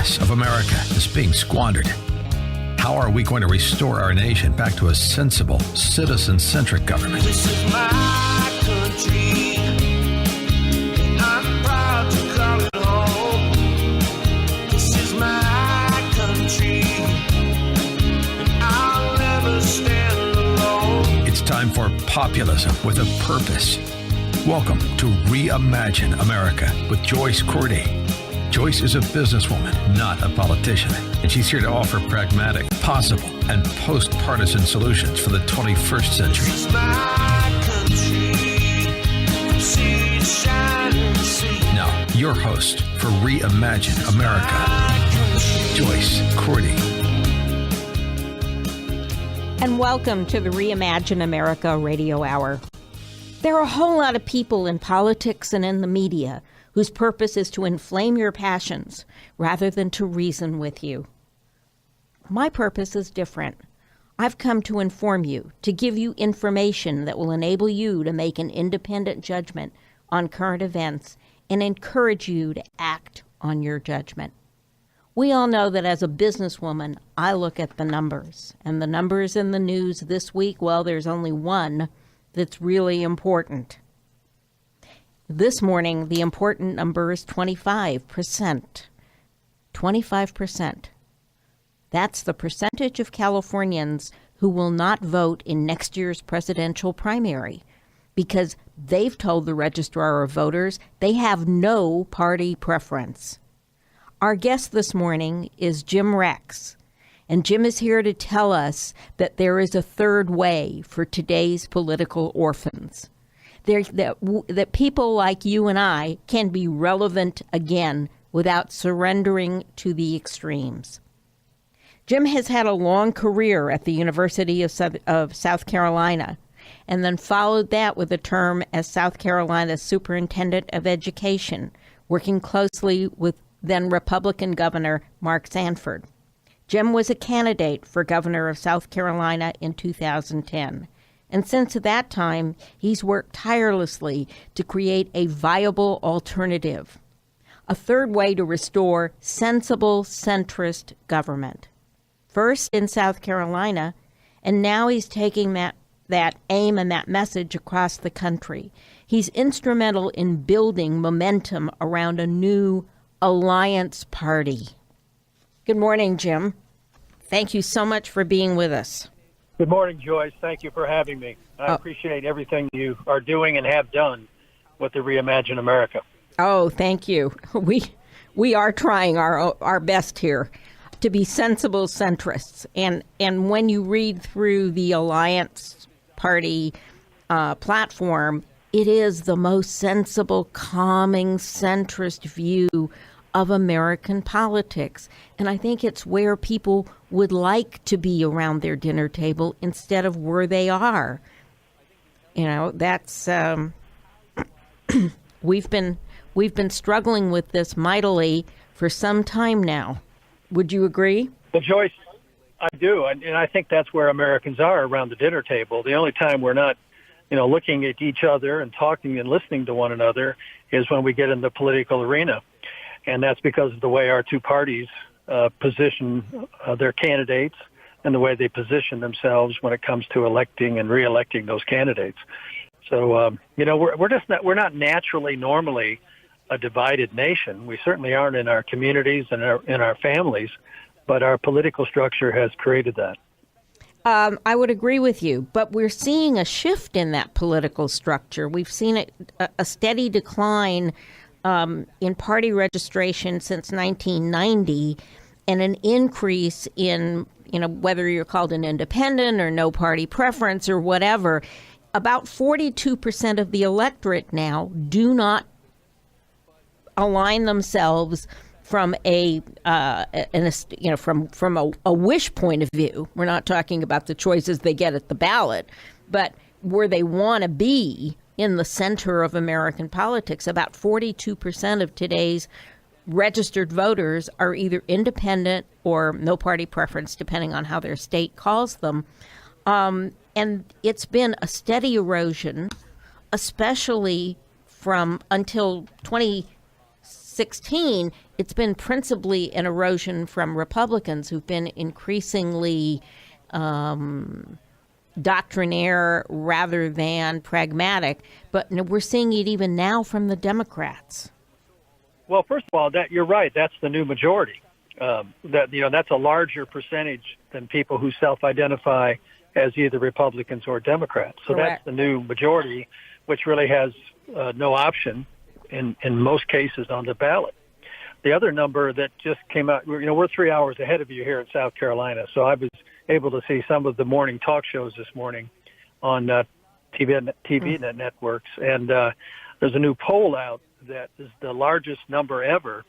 gas of America is being squandered. How are we going to restore our nation back to a sensible, citizen-centric government? This is my country. I'm proud to call it home. This is my country. And I'll never stand alone. It's time for populism with a purpose. Welcome to Reimagine America with Joyce Cordi. Joyce is a businesswoman, not a politician, and she's here to offer pragmatic, possible, and post-partisan solutions for the 21st century. This is my country. See it shining, see it. Now, your host for Reimagine America, Joyce Cordi. And welcome to the Reimagine America Radio Hour. There are a whole lot of people in politics and in the media whose purpose is to inflame your passions rather than to reason with you. My purpose is different. I've come to inform you, to give you information that will enable you to make an independent judgment on current events and encourage you to act on your judgment. We all know that as a businesswoman, I look at the numbers. And the numbers in the news this week, well, there's only one that's really important. This morning, the important number is 25%. 25%. That's the percentage of Californians who will not vote in next year's presidential primary because they've told the registrar of voters they have no party preference. Our guest this morning is Jim Rex, and Jim is here to tell us that there is a third way for today's political orphans. That people like you and I can be relevant again without surrendering to the extremes. Jim has had a long career at the University of South Carolina, and then followed that with a term as South Carolina's Superintendent of Education, working closely with then Republican Governor Mark Sanford. Jim was a candidate for governor of South Carolina in 2010. And since that time, he's worked tirelessly to create a viable alternative, a third way to restore sensible centrist government. First in South Carolina, and now he's taking that aim and that message across the country. He's instrumental in building momentum around a new alliance party. Good morning, Jim. Thank you so much for being with us. Good morning, Joyce. Thank you for having me. I appreciate everything you are doing and have done with the Reimagine America. Oh, thank you. We are trying our best here to be sensible centrists. And when you read through the Alliance Party platform, it is the most sensible, calming, centrist view of American politics. And I think it's where people would like to be around their dinner table instead of where they are. You know, that's we've been struggling with this mightily for some time now. Would you agree? Well, Joyce, I do, and I think that's where Americans are, around the dinner table. The only time we're not, looking at each other and talking and listening to one another is when we get in the political arena. And that's because of the way our two parties position their candidates and the way they position themselves when it comes to electing and re-electing those candidates. So, we're not naturally, normally a divided nation. We certainly aren't in our communities and in our families, but our political structure has created that. I would agree with you, but we're seeing a shift in that political structure. We've seen a steady decline in party registration since 1990, and an increase in, whether you're called an independent or no party preference or whatever. About 42% of the electorate now do not align themselves from a wish point of view. We're not talking about the choices they get at the ballot, but where they want to be in the center of American politics. About 42% of today's registered voters are either independent or no party preference, depending on how their state calls them. And it's been a steady erosion, especially from until 16, it's been principally an erosion from Republicans who've been increasingly doctrinaire rather than pragmatic. But we're seeing it even now from the Democrats. Well, first of all, that you're right. That's the new majority. That's a larger percentage than people who self-identify as either Republicans or Democrats. So Correct. That's the new majority, which really has no option in most cases on the ballot. The other number that just came out, we're 3 hours ahead of you here in South Carolina, so I was able to see some of the morning talk shows this morning on TV networks, and there's a new poll out that is the largest number ever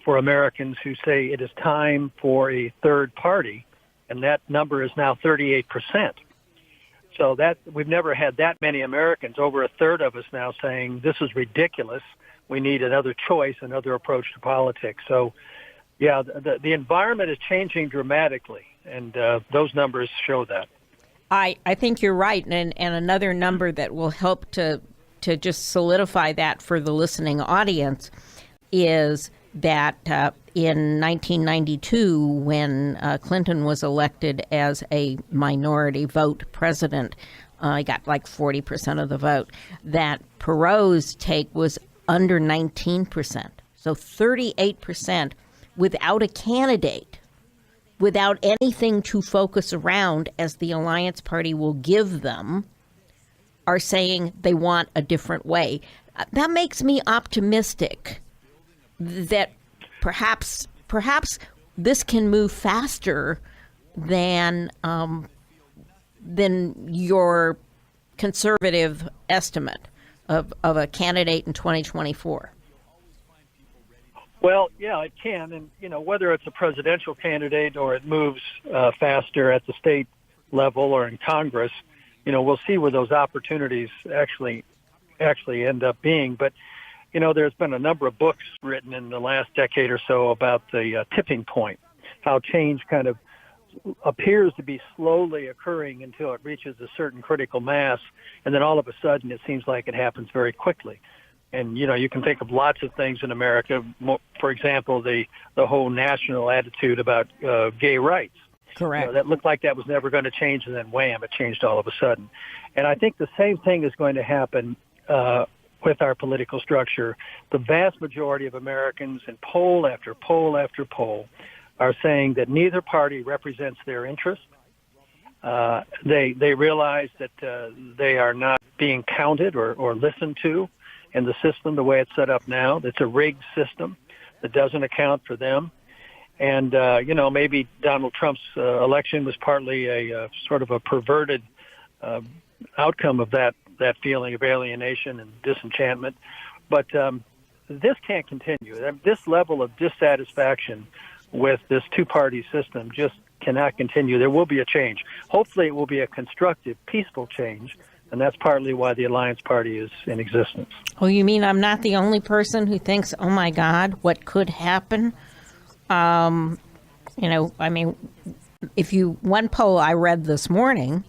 for Americans who say it is time for a third party, and that number is now 38%. So that we've never had that many Americans, over a third of us now, saying this is ridiculous. We need another choice, another approach to politics. So, yeah, the environment is changing dramatically, and those numbers show that. I think you're right, and another number that will help to just solidify that for the listening audience is that in 1992, when Clinton was elected as a minority vote president, he got like 40% of the vote, that Perot's take was under 19%. So 38% without a candidate, without anything to focus around, as the Alliance Party will give them, are saying they want a different way. That makes me optimistic that perhaps this can move faster than your conservative estimate of a candidate in 2024. Well, yeah, it can. And, whether it's a presidential candidate or it moves faster at the state level or in Congress, we'll see where those opportunities actually end up being. But, there's been a number of books written in the last decade or so about the tipping point, how change kind of appears to be slowly occurring until it reaches a certain critical mass, and then all of a sudden it seems like it happens very quickly. And, you can think of lots of things in America, for example, the whole national attitude about gay rights. Correct. That looked like that was never going to change, and then wham, it changed all of a sudden. And I think the same thing is going to happen with our political structure. The vast majority of Americans, in poll after poll after poll, are saying that neither party represents their interest. They realize that they are not being counted or listened to in the system the way it's set up now. It's a rigged system that doesn't account for them. And, maybe Donald Trump's election was partly a sort of a perverted outcome of that feeling of alienation and disenchantment. But this can't continue. This level of dissatisfaction with this two-party system just cannot continue. There will be a change. Hopefully it will be a constructive, peaceful change, and that's partly why the Alliance Party is in existence. Oh, you mean I'm not the only person who thinks, oh, my God, what could happen? One poll I read this morning,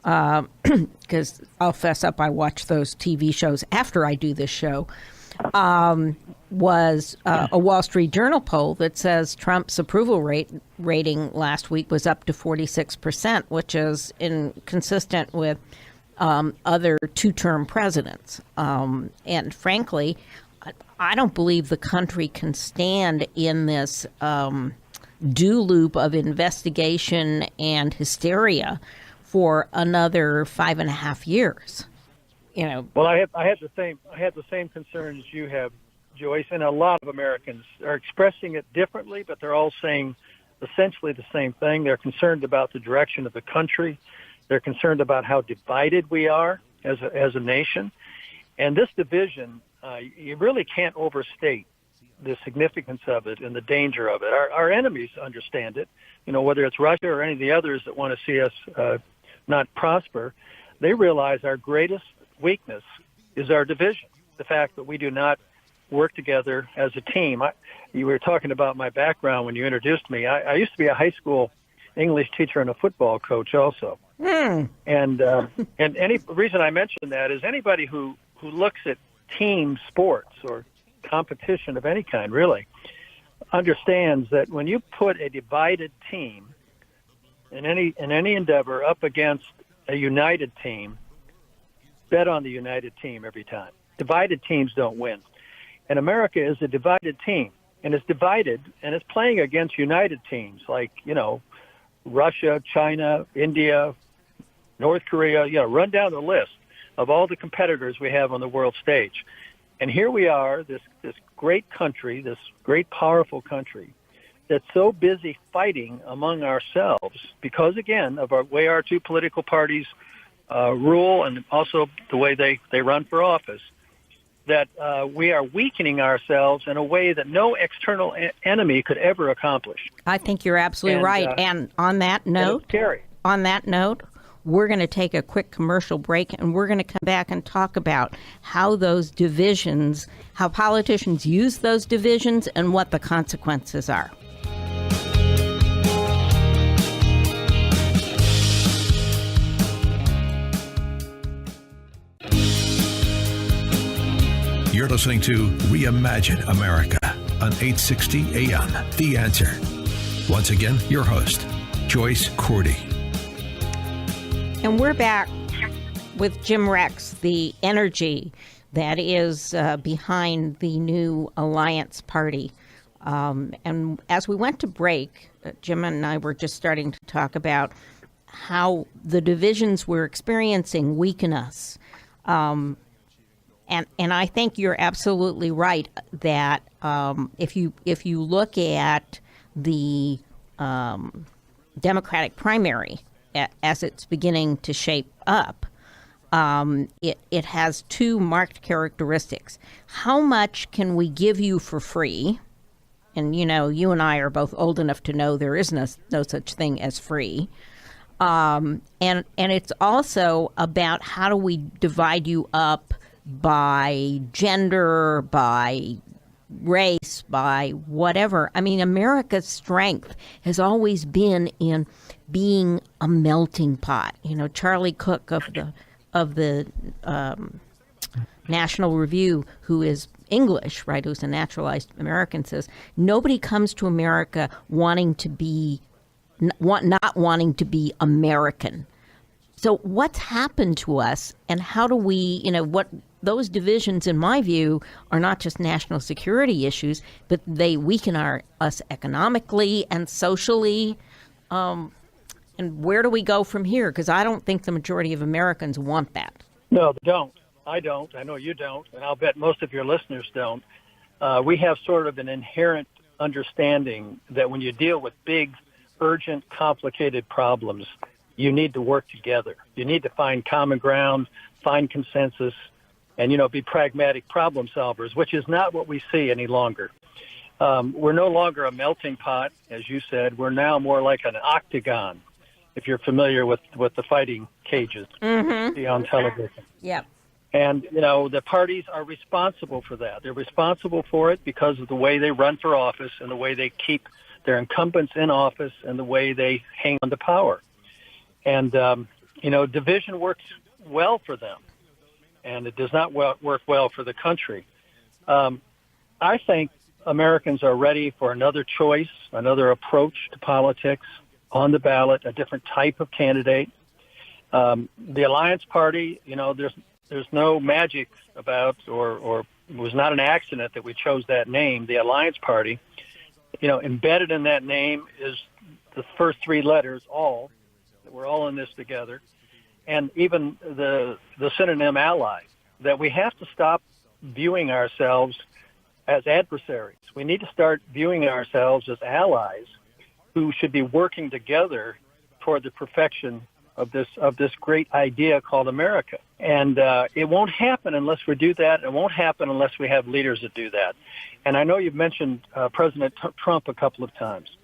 because I'll fess up, I watch those TV shows after I do this show, was a Wall Street Journal poll that says Trump's approval rating last week was up to 46%, which is inconsistent with other two-term presidents. And frankly, I don't believe the country can stand in this do loop of investigation and hysteria for another 5.5 years. Well, I had the same concerns you have, Joyce, and a lot of Americans are expressing it differently, but they're all saying essentially the same thing. They're concerned about the direction of the country. They're concerned about how divided we are as a nation. And this division, you really can't overstate the significance of it and the danger of it. Our enemies understand it, whether it's Russia or any of the others that want to see us not prosper. They realize our greatest weakness is our division, the fact that we do not work together as a team. You were talking about my background when you introduced me. I used to be a high school English teacher and a football coach also. And any reason I mention that is anybody who looks at team sports or competition of any kind, really, understands that when you put a divided team in any endeavor up against a united team, bet on the united team every time. Divided teams don't win. And America is a divided team, and it's divided, and it's playing against united teams like, Russia, China, India, North Korea, run down the list of all the competitors we have on the world stage. And here we are, this great country, this great powerful country that's so busy fighting among ourselves because, again, of our way our two political parties rule and also the way they run for office, that we are weakening ourselves in a way that no external enemy could ever accomplish. I think you're absolutely right. And on that note, we're going to take a quick commercial break, and we're going to come back and talk about how those divisions, how politicians use those divisions, and what the consequences are. You're listening to Reimagine America on 860 AM. The Answer. Once again, your host, Joyce Cordi. And we're back with Jim Rex, the energy that is behind the new Alliance Party. And as we went to break, Jim and I were just starting to talk about how the divisions we're experiencing weaken us. And I think you're absolutely right that if you look at the Democratic primary as it's beginning to shape up, it has two marked characteristics. How much can we give you for free? And you and I are both old enough to know there is no such thing as free. And it's also about how do we divide you up by gender, by race, by whatever. I mean, America's strength has always been in being a melting pot. Charlie Cook of the National Review, who is English, right, who's a naturalized American, says nobody comes to America not wanting to be American. So what's happened to us, and how do we, what those divisions, in my view, are not just national security issues, but they weaken us economically and socially. And where do we go from here? Because I don't think the majority of Americans want that. No, they don't. I don't. I know you don't, and I'll bet most of your listeners don't. We have sort of an inherent understanding that when you deal with big, urgent, complicated problems, you need to work together. You need to find common ground, find consensus, and, be pragmatic problem solvers, which is not what we see any longer. We're no longer a melting pot, as you said. We're now more like an octagon, if you're familiar with the fighting cages you see on television. Yeah. And, the parties are responsible for that. They're responsible for it because of the way they run for office and the way they keep their incumbents in office and the way they hang on to power. And, division works well for them, and it does not work well for the country. I think Americans are ready for another choice, another approach to politics on the ballot, a different type of candidate. The Alliance Party, there's no magic about, or it was not an accident that we chose that name, the Alliance Party. Embedded in that name is the first three letters, all. We're all in this together. And even the synonym ally, that we have to stop viewing ourselves as adversaries. We need to start viewing ourselves as allies who should be working together toward the perfection of this great idea called America. And it won't happen unless we do that. It won't happen unless we have leaders that do that. And I know you've mentioned President Trump a couple of times.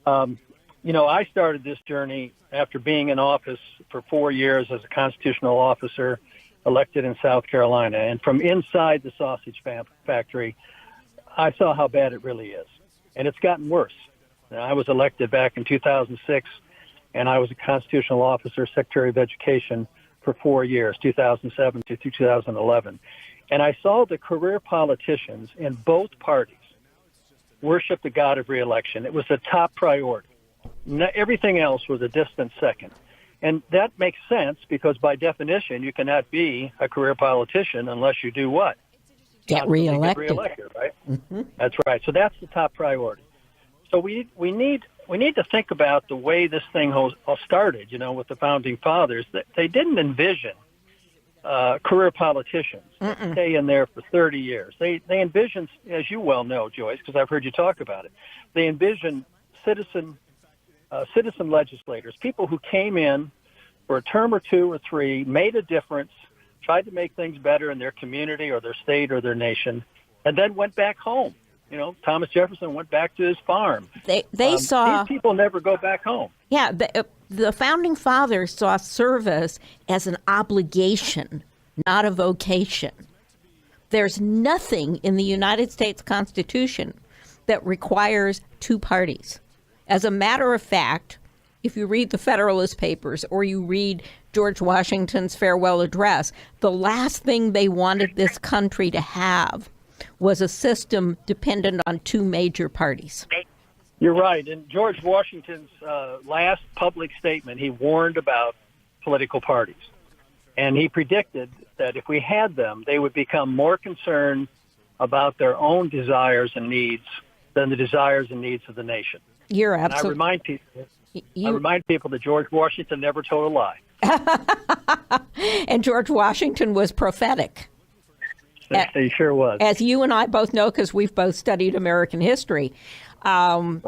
I started this journey after being in office for 4 years as a constitutional officer elected in South Carolina. And from inside the sausage factory, I saw how bad it really is. And it's gotten worse. I was elected back in 2006, and I was a constitutional officer, Secretary of Education, for 4 years, 2007 to 2011. And I saw the career politicians in both parties worship the god of reelection. It was a top priority. Everything else was a distant second. And that makes sense because by definition, you cannot be a career politician unless you do what? Get reelected. Get reelected, right? Mm-hmm. That's right. So that's the top priority. So we need to think about the way this thing all started, with the founding fathers. They didn't envision career politicians stay in there for 30 years. They envisioned, as you well know, Joyce, because I've heard you talk about it, they envisioned citizen legislators, people who came in for a term or two or three, made a difference, tried to make things better in their community or their state or their nation, and then went back home. Thomas Jefferson went back to his farm. They saw these people never go back home. Yeah, the founding fathers saw service as an obligation, not a vocation. There's nothing in the United States Constitution that requires two parties. As a matter of fact, if you read the Federalist Papers or you read George Washington's farewell address, the last thing they wanted this country to have was a system dependent on two major parties. You're right. In George Washington's last public statement, he warned about political parties. And he predicted that if we had them, they would become more concerned about their own desires and needs than the desires and needs of the nation. You're absolutely. I remind people that George Washington never told a lie. And George Washington was prophetic. He sure was. As you and I both know, because we've both studied American history. And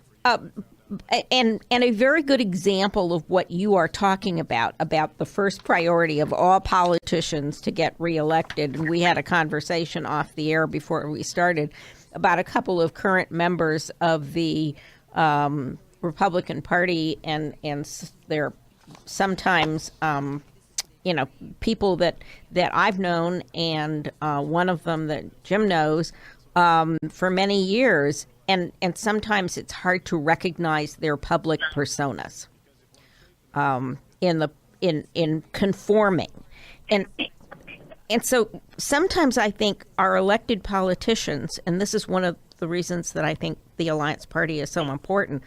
a very good example of what you are talking about the first priority of all politicians to get reelected. And we had a conversation off the air before we started about a couple of current members of the Republican Party and their sometimes people that I've known, and one of them that Jim knows for many years, and sometimes it's hard to recognize their public personas in conforming, and so sometimes I think our elected politicians, and this is one of the reasons that I think the Alliance Party is so important,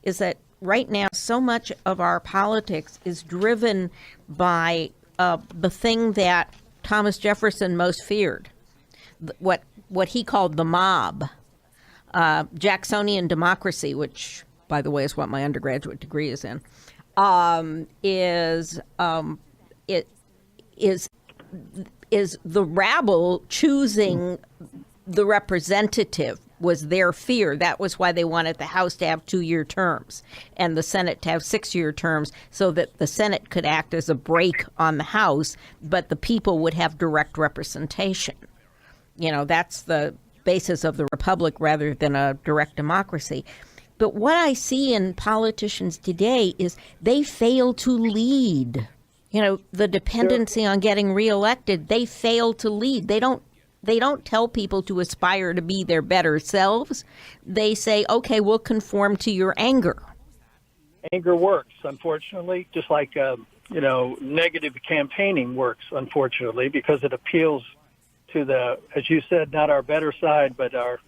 is that right now so much of our politics is driven by the thing that Thomas Jefferson most feared, what he called the mob, Jacksonian democracy, which, by the way, is what my undergraduate degree is in, is the rabble choosing the representative was their fear. That was why they wanted the House to have 2-year terms and the Senate to have 6-year terms, so that the Senate could act as a brake on the House, but the people would have direct representation. That's the basis of the republic rather than a direct democracy. But what I see in politicians today is they fail to lead. The dependency on getting reelected, they fail to lead. They don't tell people to aspire to be their better selves. They say, okay, we'll conform to your anger. Anger works, unfortunately, just like, negative campaigning works, unfortunately, because it appeals to the, as you said, not our better side, but our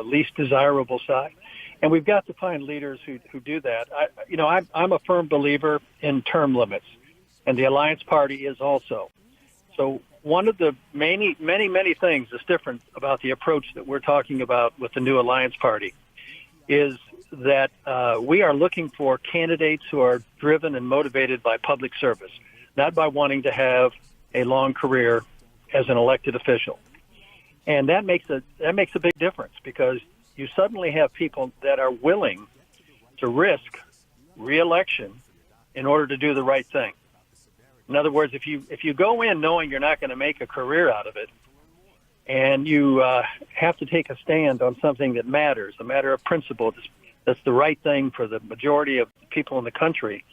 least desirable side. And we've got to find leaders who do that. I'm a firm believer in term limits, and the Alliance Party is also. So one of the many things that's different about the approach that we're talking about with the new Alliance Party is that we are looking for candidates who are driven and motivated by public service, not by wanting to have a long career as an elected official. And that makes a big difference, because you suddenly have people that are willing to risk re-election in order to do the right thing. In other words, if you go in knowing you're not going to make a career out of it, and you have to take a stand on something that matters, a matter of principle that's the right thing for the majority of people in the country,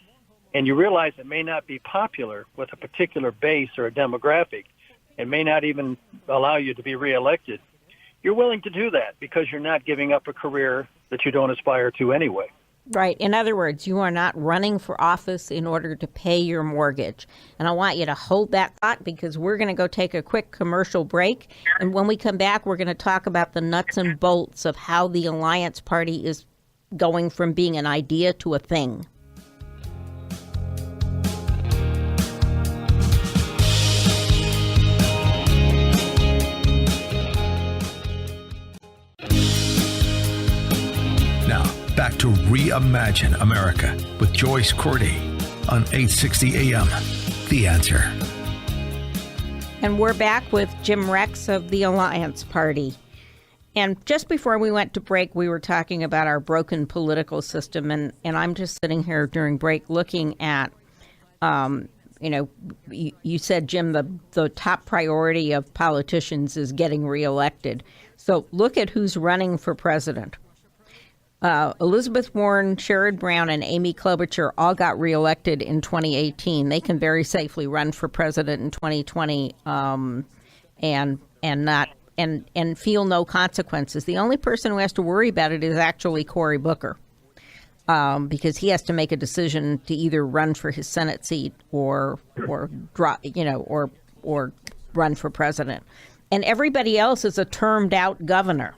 and you realize it may not be popular with a particular base or a demographic, it may not even allow you to be reelected, you're willing to do that because you're not giving up a career that you don't aspire to anyway. Right. In other words, you are not running for office in order to pay your mortgage. And I want you to hold that thought because we're going to go take a quick commercial break. And when we come back, we're going to talk about the nuts and bolts of how the Alliance Party is going from being an idea to a thing. Now, back to Reimagine America with Joyce Cordi on 860 AM. The Answer. And we're back with Jim Rex of the Alliance Party. And just before we went to break, we were talking about our broken political system. And I'm just sitting here during break looking at, you said, Jim, the top priority of politicians is getting reelected. So look at who's running for president. Elizabeth Warren, Sherrod Brown, and Amy Klobuchar all got reelected in 2018. They can very safely run for president in 2020 and feel no consequences. The only person who has to worry about it is actually Cory Booker, because he has to make a decision to either run for his Senate seat or run for president. And everybody else is a termed out governor.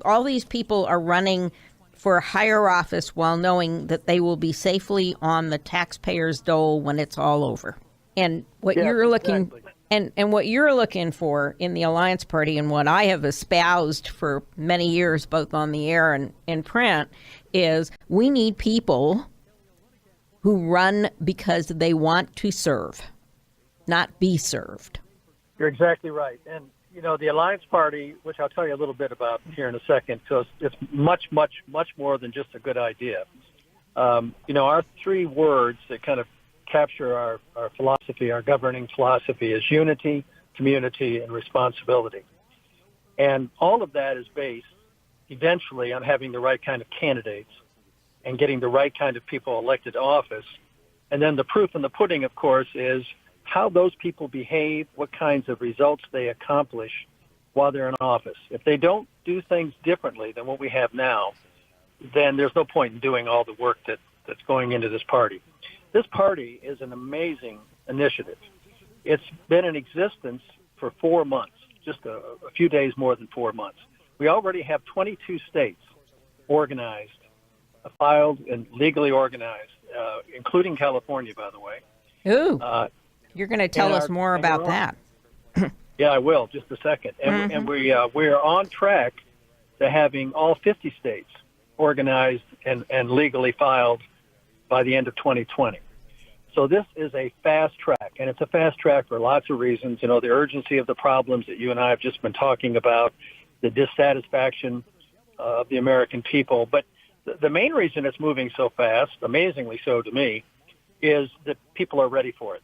All these people are running for higher office while knowing that they will be safely on the taxpayers' dole when it's all over. And what you're looking and what you're looking for in the Alliance Party, and what I have espoused for many years, both on the air and in print, is we need people who run because they want to serve, not be served. You're exactly right. And the Alliance Party, which I'll tell you a little bit about here in a second, because it's much, much, much more than just a good idea. Our three words that kind of capture our philosophy, our governing philosophy, is unity, community, and responsibility. And all of that is based eventually on having the right kind of candidates and getting the right kind of people elected to office. And then the proof in the pudding, of course, is how those people behave, what kinds of results they accomplish while they're in office. If they don't do things differently than what we have now, then there's no point in doing all the work that's going into this party. This party is an amazing initiative. It's been in existence for 4 months, just a few days more than 4 months. We already have 22 states organized, filed and legally organized, including California, by the way. Ooh. You're going to tell us more about that. Yeah, I will, just a second. And we're on track to having all 50 states organized and legally filed by the end of 2020. So this is a fast track, and it's a fast track for lots of reasons. The urgency of the problems that you and I have just been talking about, the dissatisfaction of the American people. But the main reason it's moving so fast, amazingly so to me, is that people are ready for it.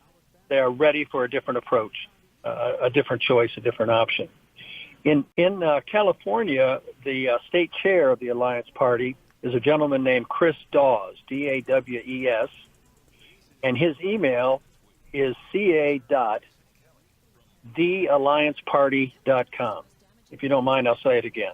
They are ready for a different approach, a different choice, a different option. In California, the state chair of the Alliance Party is a gentleman named Chris Dawes, Dawes, and his email is ca.theallianceparty.com. If you don't mind, I'll say it again.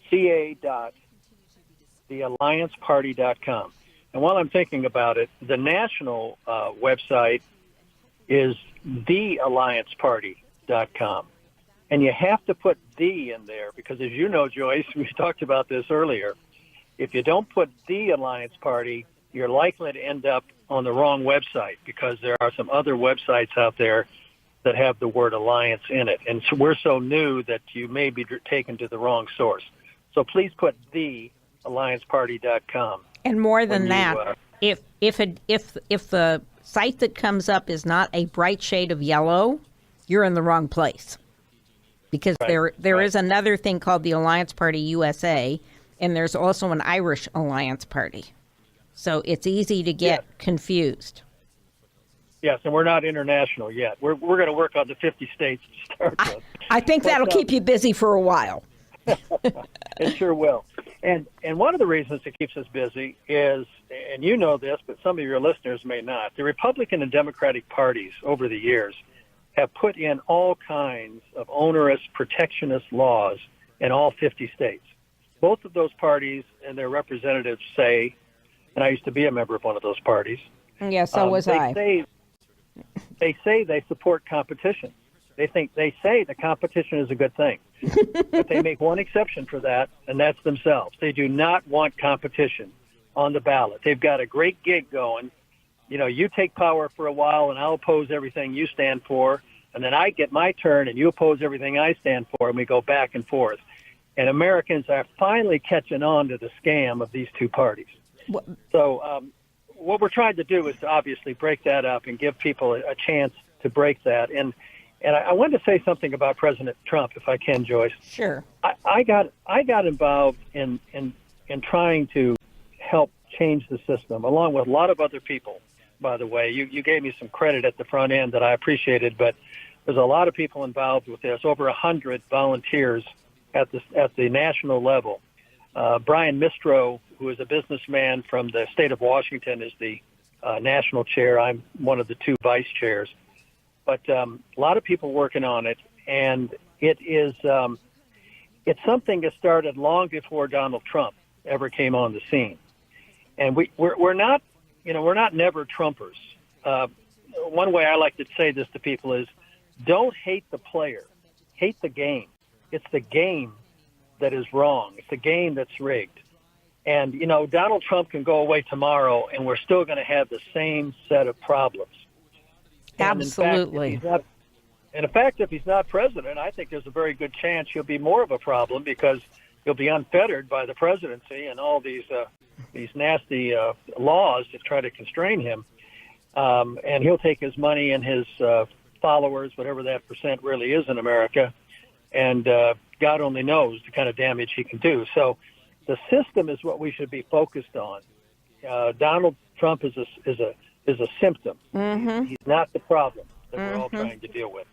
ca.theallianceparty.com. And while I'm thinking about it, the national website is theallianceparty.com. And you have to put "the" in there because, as you know, Joyce, we talked about this earlier. If you don't put "the Alliance Party," you're likely to end up on the wrong website because there are some other websites out there that have the word alliance in it. And so we're so new that you may be taken to the wrong source. So please put theallianceparty.com. And more than that, if the site that comes up is not a bright shade of yellow, you're in the wrong place. Because there is another thing called the Alliance Party USA, and there's also an Irish Alliance Party. So it's easy to get confused. Yes, and we're not international yet. We're going to work on the 50 states to start with. I think that'll keep you busy for a while. It sure will. And one of the reasons it keeps us busy is, and you know this, but some of your listeners may not, the Republican and Democratic parties over the years have put in all kinds of onerous protectionist laws in all 50 states. both of those parties and their representatives say, and I used to be a member of one of those parties. Yeah, so was I. They say they support competition. They say the competition is a good thing. But they make one exception for that, and that's themselves. They do not want competition on the ballot. They've got a great gig going. You know, you take power for a while, and I'll oppose everything you stand for, and then I get my turn, and you oppose everything I stand for, and we go back and forth. And Americans are finally catching on to the scam of these two parties. So what we're trying to do is to obviously break that up and give people a chance to break that. And I wanted to say something about President Trump, if I can, Joyce. Sure. I got involved in trying to help change the system, along with a lot of other people. By the way, you gave me some credit at the front end that I appreciated, but there's a lot of people involved with this. Over 100 volunteers at the national level. Brian Mistro, who is a businessman from the state of Washington, is the national chair. I'm one of the two vice chairs. But a lot of people working on it, and it is it's something that started long before Donald Trump ever came on the scene. And we're not never Trumpers. One way I like to say this to people is, don't hate the player, hate the game. It's the game that is wrong. It's the game that's rigged. And, you know, Donald Trump can go away tomorrow, and we're still going to have the same set of problems. Absolutely. In fact, if he's not president, I think there's a very good chance he'll be more of a problem, because he'll be unfettered by the presidency and all these nasty laws that try to constrain him. And he'll take his money and his followers, whatever that percent really is in America, and God only knows the kind of damage he can do. So the system is what we should be focused on. Donald Trump is a symptom. Mm-hmm. He's not the problem that we're all trying to deal with.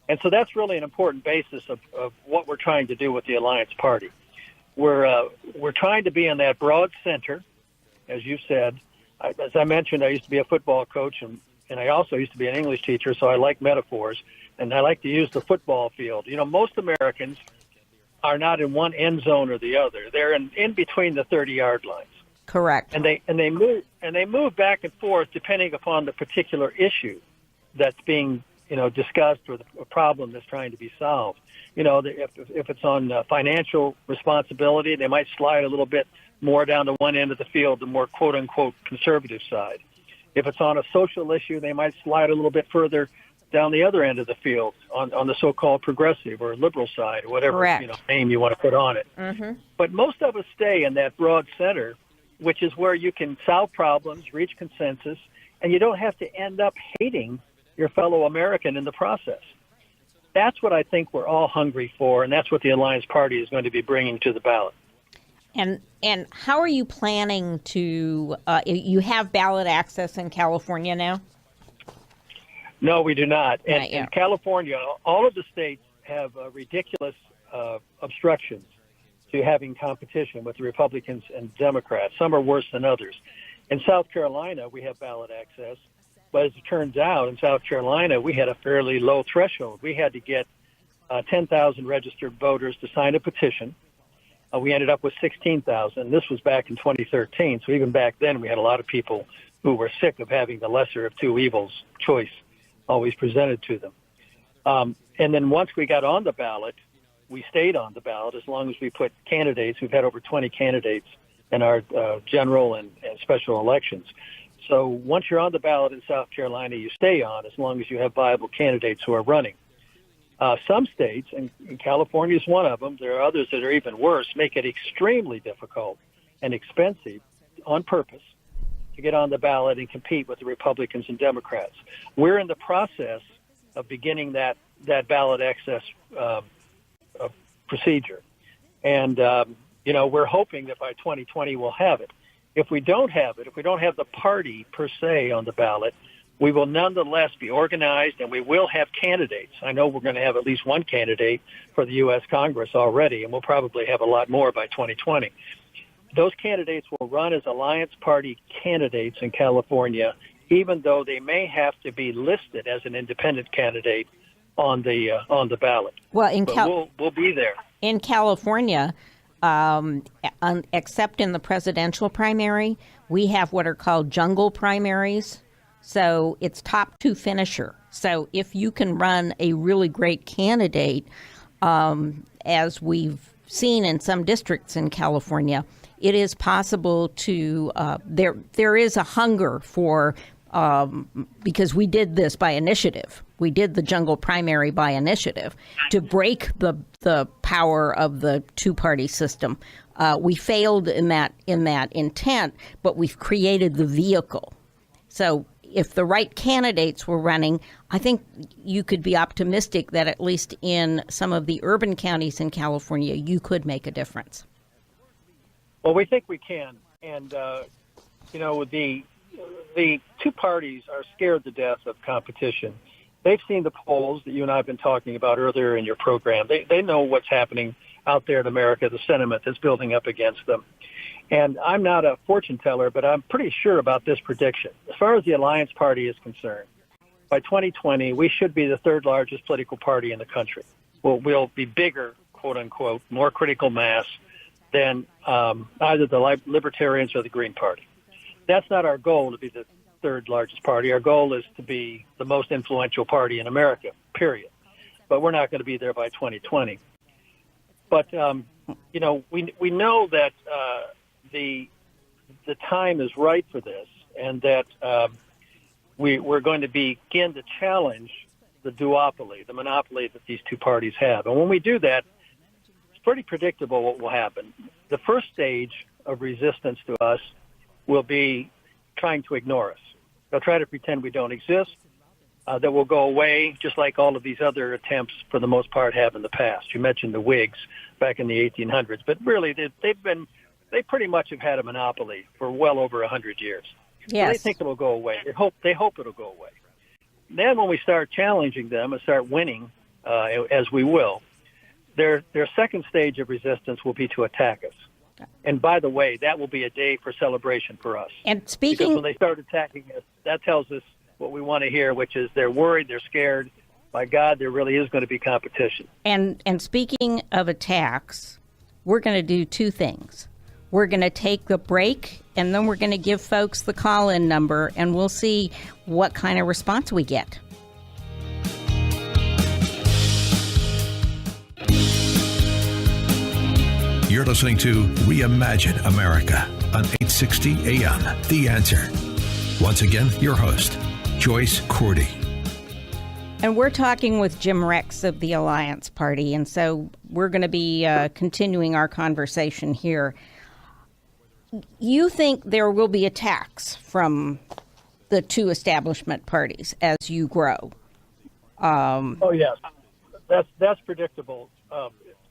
And so that's really an important basis of what we're trying to do with the Alliance Party. We're trying to be in that broad center, as you said. As I mentioned, I used to be a football coach, and I also used to be an English teacher, so I like metaphors, and I like to use the football field. You know, most Americans are not in one end zone or the other. They're in between the 30-yard lines. Correct. And they move back and forth depending upon the particular issue that's being, you know, discussed, or the problem that's trying to be solved. You know, if it's on financial responsibility, they might slide a little bit more down to one end of the field, the more quote-unquote conservative side. If it's on a social issue, they might slide a little bit further down the other end of the field on the so-called progressive or liberal side, or whatever name you want to put on it. Mm-hmm. But most of us stay in that broad center, which is where you can solve problems, reach consensus, and you don't have to end up hating your fellow American in the process. That's what I think we're all hungry for, and that's what the Alliance Party is going to be bringing to the ballot. And how are you planning to? You have ballot access in California now? No, we do not. And in California, all of the states have ridiculous obstructions to having competition with the Republicans and Democrats. Some are worse than others. In South Carolina, we have ballot access. But as it turns out, in South Carolina, we had a fairly low threshold. We had to get 10,000 registered voters to sign a petition. We ended up with 16,000. This was back in 2013. So even back then, we had a lot of people who were sick of having the lesser of two evils choice always presented to them. And then once we got on the ballot, we stayed on the ballot as long as we put candidates. We've had over 20 candidates in our general and special elections. So once you're on the ballot in South Carolina, you stay on as long as you have viable candidates who are running. Some states, and California is one of them, there are others that are even worse, make it extremely difficult and expensive on purpose to get on the ballot and compete with the Republicans and Democrats. We're in the process of beginning that ballot access procedure. And, we're hoping that by 2020 we'll have it. If we don't have it, if we don't have the party per se on the ballot, we will nonetheless be organized, and we will have candidates. I know we're going to have at least one candidate for the U.S. Congress already, and we'll probably have a lot more by 2020. Those candidates will run as Alliance Party candidates in California, even though they may have to be listed as an independent candidate on the ballot. Well, we'll be there. In California, Except in the presidential primary, we have what are called jungle primaries. So it's top two finisher. So if you can run a really great candidate, as we've seen in some districts in California, it is possible to, there is a hunger for, because we did this by initiative. We did the jungle primary by initiative to break the power of the two-party system. We failed in that intent, but we've created the vehicle. So if the right candidates were running, I think you could be optimistic that at least in some of the urban counties in California, you could make a difference. Well, we think we can. And, the two parties are scared to death of competition. They've seen the polls that you and I have been talking about earlier in your program. They know what's happening out there in America, the sentiment that's building up against them. And I'm not a fortune teller, but I'm pretty sure about this prediction. As far as the Alliance Party is concerned, by 2020, we should be the third largest political party in the country. We'll be bigger, quote unquote, more critical mass than either the Libertarians or the Green Party. That's not our goal to be the third largest party. Our goal is to be the most influential party in America, period. But we're not going to be there by 2020. But, we know that the time is right for this, and that we're going to begin to challenge the duopoly, the monopoly that these two parties have. And when we do that, it's pretty predictable what will happen. The first stage of resistance to us will be trying to ignore us. They'll try to pretend we don't exist, that will go away, just like all of these other attempts, for the most part, have in the past. You mentioned the Whigs back in the 1800s, but really they pretty much have had a monopoly for well over 100 years. Yes. So they think it'll go away. They hope it'll go away. Then when we start challenging them and start winning, as we will, their second stage of resistance will be to attack us. And by the way, that will be a day for celebration for us. And because when they start attacking us, that tells us what we want to hear, which is they're worried, they're scared. By God, there really is going to be competition. And speaking of attacks, we're going to do two things. We're going to take a break, and then we're going to give folks the call-in number, and we'll see what kind of response we get. You're listening to Reimagine America on 860 AM. The Answer. Once again, your host, Joyce Cordi. And we're talking with Jim Rex of the Alliance Party, and so we're going to be continuing our conversation here. You think there will be attacks from the two establishment parties as you grow? Oh, yes. That's predictable.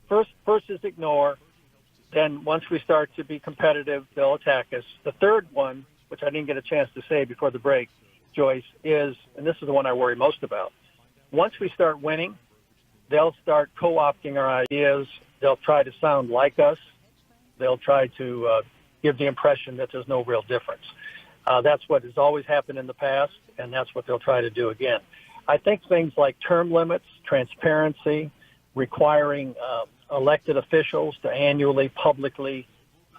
First is ignore. Then once we start to be competitive, they'll attack us. The third one, which I didn't get a chance to say before the break, Joyce, is, and this is the one I worry most about, once we start winning, they'll start co-opting our ideas. They'll try to sound like us. They'll try to give the impression that there's no real difference. That's what has always happened in the past, and that's what they'll try to do again. I think things like term limits, transparency, requiring elected officials to annually publicly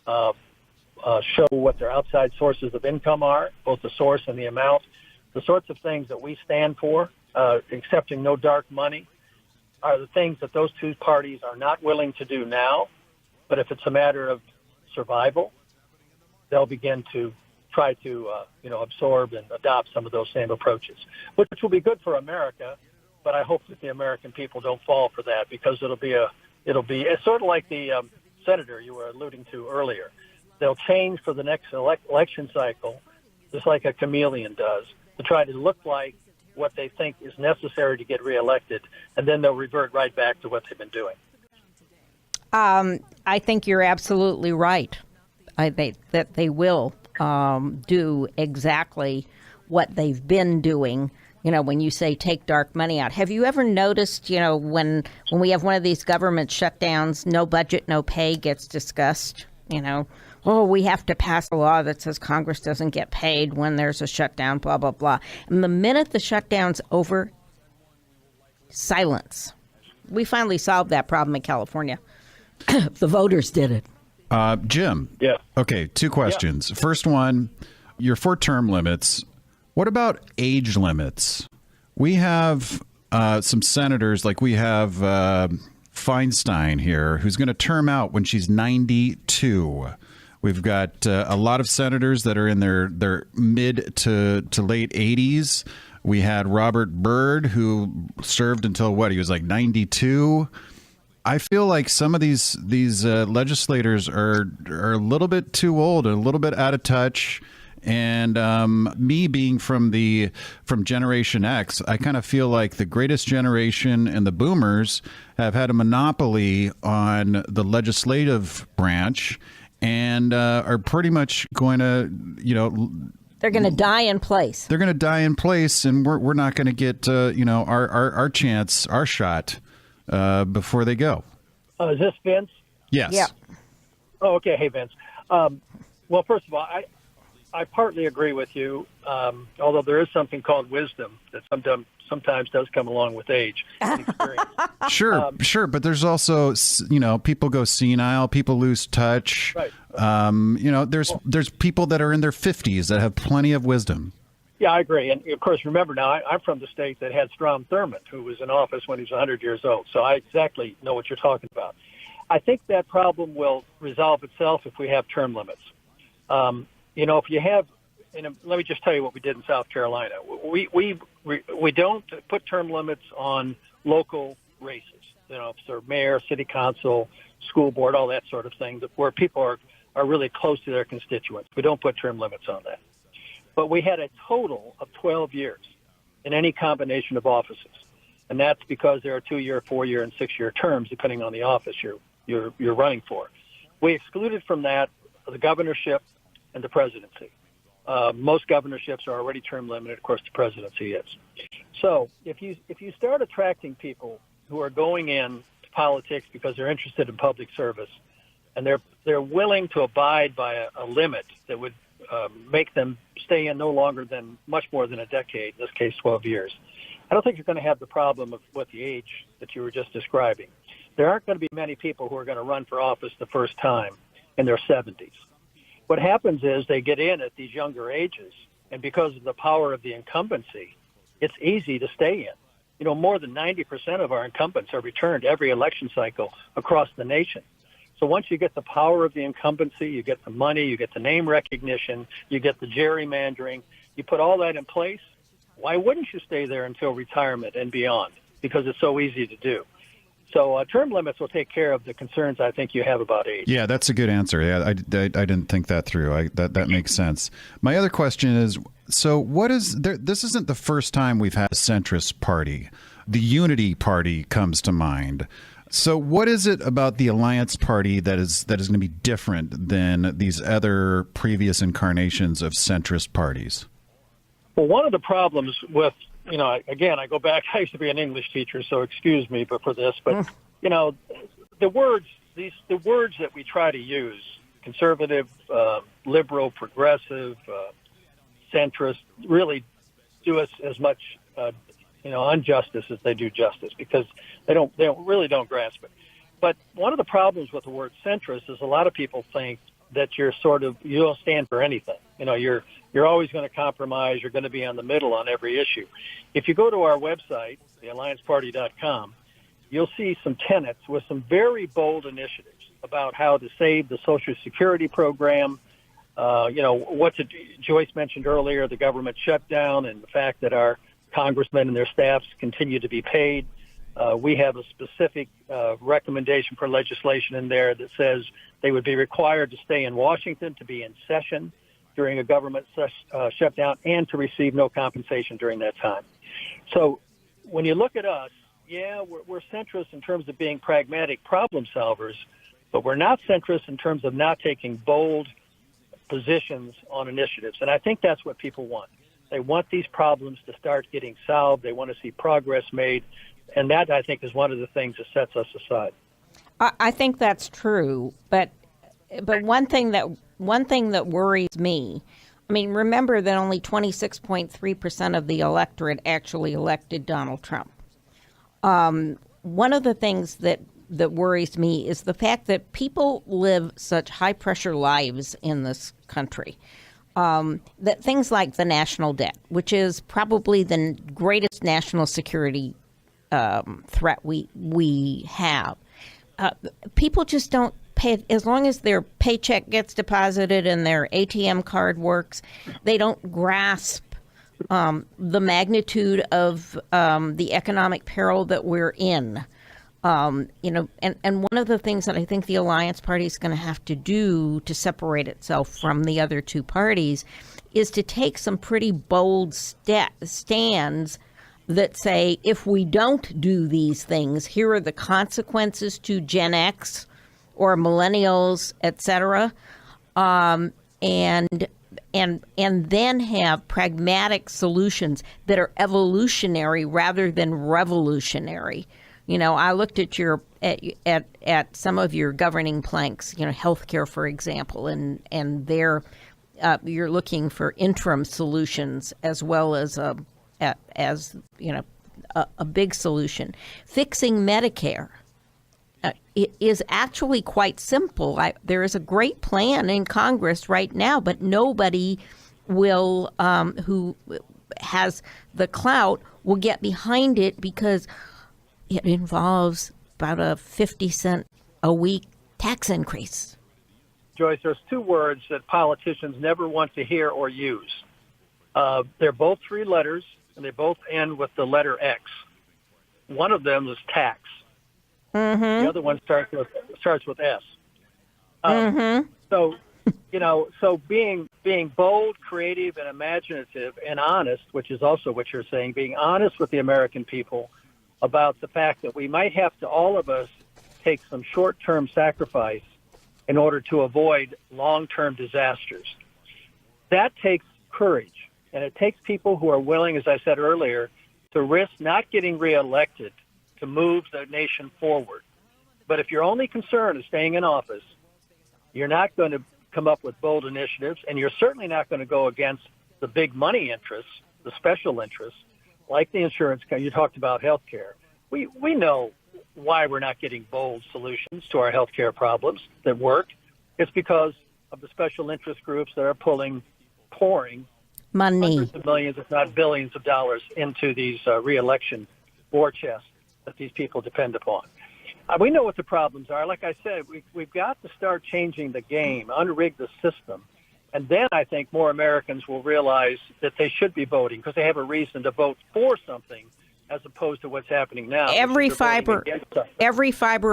show what their outside sources of income are, both the source and the amount, the sorts of things that we stand for, accepting no dark money, are the things that those two parties are not willing to do now. But if it's a matter of survival, they'll begin to try to absorb and adopt some of those same approaches, which will be good for America. But I hope that the American people don't fall for that, because it's sort of like the senator you were alluding to earlier. They'll change for the next election cycle, just like a chameleon does, to try to look like what they think is necessary to get reelected, and then they'll revert right back to what they've been doing. I think you're absolutely right. That they will do exactly what they've been doing. When you say take dark money out, have you ever noticed, when we have one of these government shutdowns, no budget, no pay gets discussed, we have to pass a law that says Congress doesn't get paid when there's a shutdown, blah, blah, blah. And the minute the shutdown's over, silence. We finally solved that problem in California. The voters did it. Jim. Yeah. Okay, two questions. First one, you're for term limits. What about age limits? We have some senators, like we have Feinstein here, who's going to term out when she's 92. We've got a lot of senators that are in their mid to late 80s. We had Robert Byrd, who served until he was like 92. I feel like some of these legislators are a little bit too old and a little bit out of touch. And me being from Generation X, I kind of feel like the greatest generation and the boomers have had a monopoly on the legislative branch and are pretty much going to, they're going to die in place. They're going to die in place, and we're not going to get, our chance, our shot before they go. Is this Vince? Yes. Yeah. Oh, okay. Hey, Vince. Well, first of all, I partly agree with you, although there is something called wisdom that sometimes does come along with age and experience. Sure, but there's also, people go senile, people lose touch. Right. There's people that are in their 50s that have plenty of wisdom. Yeah, I agree. And, of course, remember now, I'm from the state that had Strom Thurmond, who was in office when he was 100 years old. So I exactly know what you're talking about. I think that problem will resolve itself if we have term limits. If you have, let me just tell you what we did in South Carolina. We don't put term limits on local races, for mayor, city council, school board, all that sort of thing, where people are really close to their constituents. We don't put term limits on that. But we had a total of 12 years in any combination of offices. And that's because there are 2-year, 4-year, and 6-year terms, depending on the office you're running for. We excluded from that the governorship and the presidency. Most governorships are already term limited. Of course, the presidency is. So if you start attracting people who are going in to politics because they're interested in public service, and they're willing to abide by a limit that would make them stay in no longer than much more than a decade, in this case 12 years, I don't think you're going to have the problem with the age that you were just describing. There aren't going to be many people who are going to run for office the first time in their 70s. What happens is they get in at these younger ages, and because of the power of the incumbency, it's easy to stay in. More than 90% of our incumbents are returned every election cycle across the nation. So once you get the power of the incumbency, you get the money, you get the name recognition, you get the gerrymandering, you put all that in place, why wouldn't you stay there until retirement and beyond? Because it's so easy to do. So term limits will take care of the concerns I think you have about age. Yeah, that's a good answer. Yeah, I didn't think that through. That makes sense. My other question is, so what is there? This isn't the first time we've had a centrist party. The Unity Party comes to mind. So what is it about the Alliance Party that is going to be different than these other previous incarnations of centrist parties? Well, one of the problems with, again, I go back, I used to be an English teacher, so excuse me for this, but, the words that we try to use, conservative, liberal, progressive, centrist, really do us as much injustice as they do justice, because they really don't grasp it. But one of the problems with the word centrist is a lot of people think that you don't stand for anything. You're always going to compromise. You're going to be on the middle on every issue. If you go to our website, theallianceparty.com, you'll see some tenets with some very bold initiatives about how to save the Social Security program. Joyce mentioned earlier, the government shutdown and the fact that our congressmen and their staffs continue to be paid. We have a specific recommendation for legislation in there that says they would be required to stay in Washington, to be in session during a government shutdown, and to receive no compensation during that time. So when you look at us, we're centrist in terms of being pragmatic problem solvers, but we're not centrist in terms of not taking bold positions on initiatives. And I think that's what people want. They want these problems to start getting solved. They want to see progress made. And that, I think, is one of the things that sets us aside. I think that's true. But one thing that worries me, remember that only 26.3% of the electorate actually elected Donald Trump. One of the things that that worries me is the fact that people live such high-pressure lives in this country. That things like the national debt, which is probably the greatest national security threat we have, people just don't pay. As long as their paycheck gets deposited and their ATM card works, they don't grasp the magnitude of the economic peril that we're in. And one of the things that I think the Alliance Party is going to have to do to separate itself from the other two parties is to take some pretty bold stands that say, if we don't do these things, here are the consequences to Gen X or millennials, et cetera, and then have pragmatic solutions that are evolutionary rather than revolutionary. I looked at at some of your governing planks, healthcare, for example, and there you're looking for interim solutions as well as a big solution. Fixing Medicare. It is actually quite simple. There is a great plan in Congress right now, but nobody will who has the clout will get behind it because it involves about a 50-cent a week tax increase. Joyce, there's two words that politicians never want to hear or use. They're both three letters, and they both end with the letter X. One of them is tax. Mm-hmm. The other one starts with S. So, so being bold, creative, and imaginative and honest, which is also what you're saying, being honest with the American people about the fact that we might have to, all of us, take some short-term sacrifice in order to avoid long-term disasters. That takes courage, and it takes people who are willing, as I said earlier, to risk not getting reelected to move the nation forward. But if your only concern is staying in office, you're not going to come up with bold initiatives, and you're certainly not going to go against the big money interests, the special interests, like the insurance company. You talked about health care. We know why we're not getting bold solutions to our health care problems that work. It's because of the special interest groups that are pouring money, hundreds of millions, if not billions of dollars into these reelection war chests that these people depend upon. We know what the problems are. Like I said, we've got to start changing the game, unrig the system. And then I think more Americans will realize that they should be voting because they have a reason to vote for something as opposed to what's happening now. Every fiber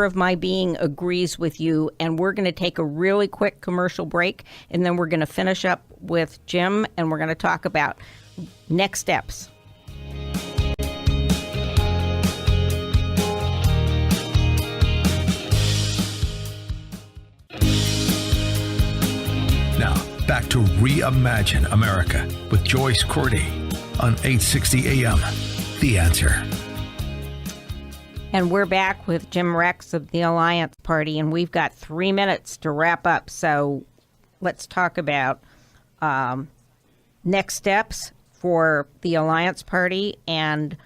of my being agrees with you, and we're going to take a really quick commercial break, and then we're going to finish up with Jim, and we're going to talk about next steps. Now, back to Reimagine America with Joyce Cordi on 860 AM. The Answer. And we're back with Jim Rex of the Alliance Party, and we've got 3 minutes to wrap up. So let's talk about next steps for the Alliance Party and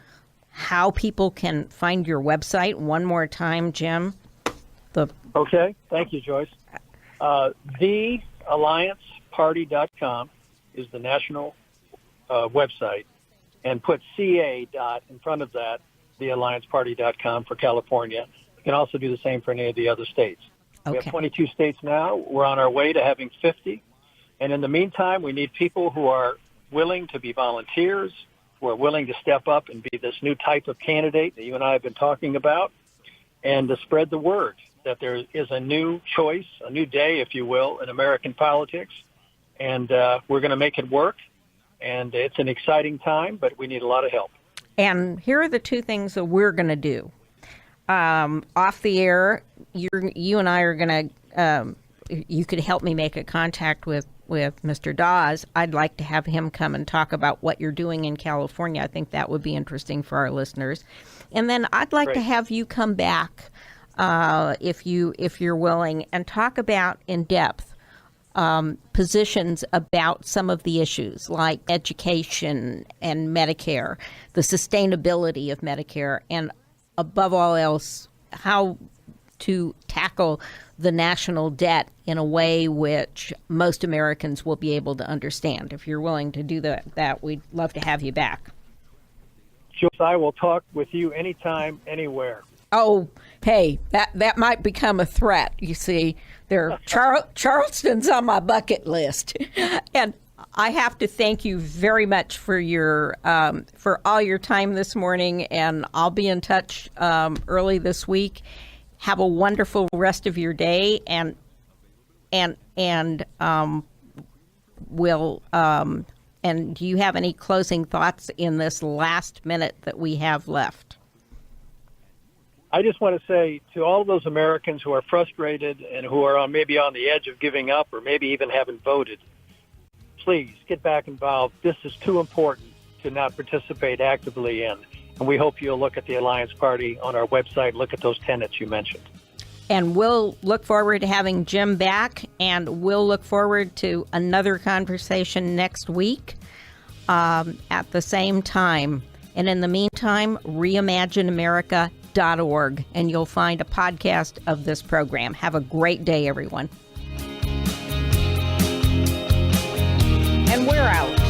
how people can find your website. One more time, Jim. Okay. Thank you, Joyce. TheAllianceParty.com is the national website. And put CA in front of that, theallianceparty.com for California. You can also do the same for any of the other states. Okay. We have 22 states now. We're on our way to having 50. And in the meantime, we need people who are willing to be volunteers, who are willing to step up and be this new type of candidate that you and I have been talking about, and to spread the word that there is a new choice, a new day, if you will, in American politics. And we're going to make it work. And it's an exciting time, but we need a lot of help. And here are the two things that we're going to do. Off the air, you and I are going to, you could help me make a contact with Mr. Dawes. I'd like to have him come and talk about what you're doing in California. I think that would be interesting for our listeners. And then I'd like to have you come back, if you're willing, and talk about in depth positions about some of the issues like education and Medicare, the sustainability of Medicare, and above all else, how to tackle the national debt in a way which most Americans will be able to understand. If you're willing to do that, we'd love to have you back. Joyce, I will talk with you anytime, anywhere. Oh, hey, that might become a threat. You see, Charleston's on my bucket list, and I have to thank you very much for your for all your time this morning. And I'll be in touch early this week. Have a wonderful rest of your day, and we'll. And do you have any closing thoughts in this last minute that we have left? I just want to say to all of those Americans who are frustrated and who are maybe on the edge of giving up or maybe even haven't voted, please get back involved. This is too important to not participate actively in. And we hope you'll look at the Alliance Party on our website, look at those tenets you mentioned. And we'll look forward to having Jim back, and we'll look forward to another conversation next week at the same time. And in the meantime, reimagineamerica.org, and you'll find a podcast of this program. Have a great day, everyone. And we're out.